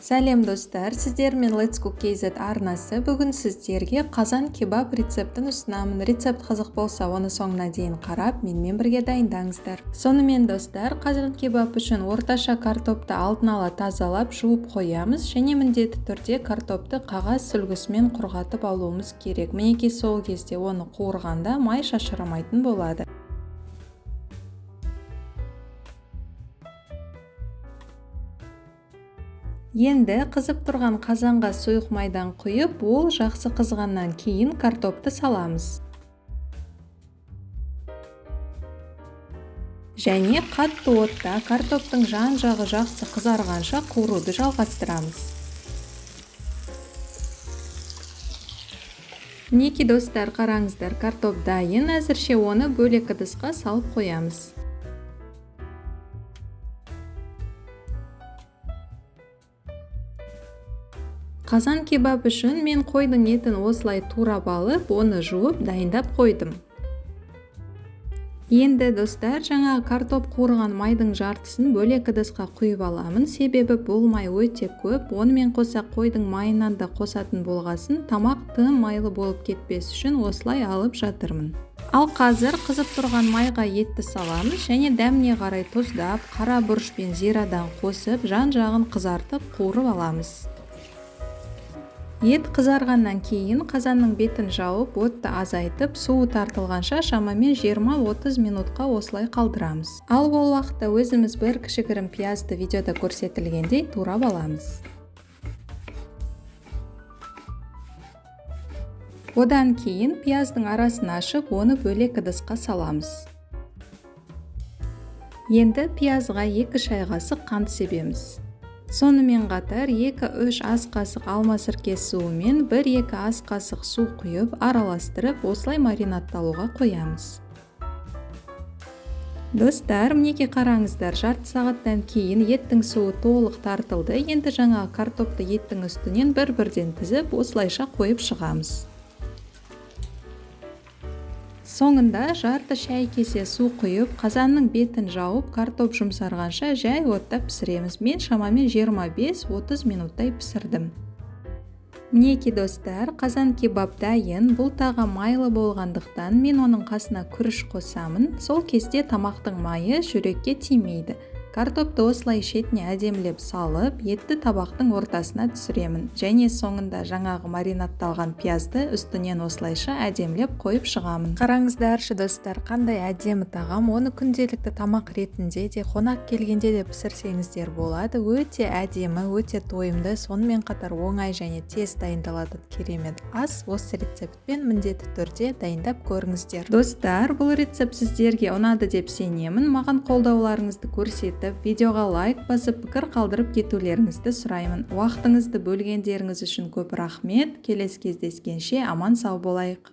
Сәлем достар, сіздермен Let's Cook KZ арнасы. Бүгін сіздерге қазан кебаб рецептін ұсынамын. Рецепт қызық болса, оны соңына дейін қарап, менімен бірге дайындаңыздар. Сонымен достар, қазан кебаб үшін орташа картопты алдын ала тазалап, жуып қоямыз, және міндетті түрде картопты қағаз сүлгісімен құрғатып алуымыз керек. Мінекей сол кезде оны қуырғанда май шашырамайтын болады. Енді қызып тұрған қазанға сұйық майдан құйып, ол жақсы қызғаннан кейін картопты саламыз. Және қатты отта картоптың жан-жағы жақсы қызарғанша қуыруды жалғастырамыз. Мінекей достар, қараңыздар, картоп дайын. Әзірше оны бөлек ыдысқа салып қоямыз. Қазан кебаб үшін мен қойдың етін осылай турап алып, оны жуып, дайындап қойдым. Енді достар, жаңағы картоп қуырған майдың жартысын бөлек ыдысқа құйып аламын. Себебі бұл май өте көп. Онымен қоса қойдың майынан да қосатын болғасын, тамақ тым майлы болып кетпес үшін осылай алып жатырмын. Ал қазір қызып тұрған майға етті саламыз, және дәміне қарай тұздап, қара бұрыш пен зирадан қосып, жан-жағын қызартып қуырып аламыз. Ет қызарғаннан кейін қазанның бетін жауып, отты азайтып, суы тартылғанша шамамен 20-30 минутқа осылай қалдырамыз. Ал ол уақытта өзіміз бір кішігірім пиязды видеода көрсетілгендей турап аламыз. Одан кейін пияздың арасын ашып, оны бөлек ыдысқа саламыз. Енді пиязға 2 шай қасық қант себеміз. Сонымен қатар 2-3 ас қасық алма сіркесі суымен 1-2 ас қасық су құйып, араластырып, осылай маринадталуға қоямыз. Достар, мінекей қараңыздар, жарты сағаттан кейін еттің суы толық тартылды. Енді жаңағы картопты еттің үстінен бір-бірден тізіп, осылайша қойып шығамыз. Соңында жарты шай кесе су құйып, қазанның бетін жауып, картоп жұмсарғанша жай отта пісіреміз. Мен шамамен 25-30 минуттай пісірдім. Мінекей достар, қазан кебаб дайын. Бұл тағам майлы болғандықтан мен оның қасына күріш қосамын. Сол кезде тамақтың майы жүрекке тимейді. Картопты осылай шетіне әдемілеп салып, етті табақтың ортасына түсіремін. Және соңында жаңағы маринадталған пиязды үстінен осылайша әдемілеп қойып шығамын. Қараңыздаршы достар, қандай әдемі тағам. Оны күнделікті тамақ ретінде де, қонақ келгенде де пісірсеңіздер болады. Өте әдемі, өте тойымды, сонымен қатар оңай және тез дайындалатын керемет ас. Осы рецептпен міндетті түрде дайындап көріңіздер. Достар, бұл рецепт сіздерге ұнады деп сенемін. Маған қолдауларыңызды көрсетіп, видеоға лайк басып, пікір қалдырып кетулеріңізді сұраймын. Уақытыңызды бөлгендеріңіз үшін көп рахмет. Келесі кездескенше аман сау болайық.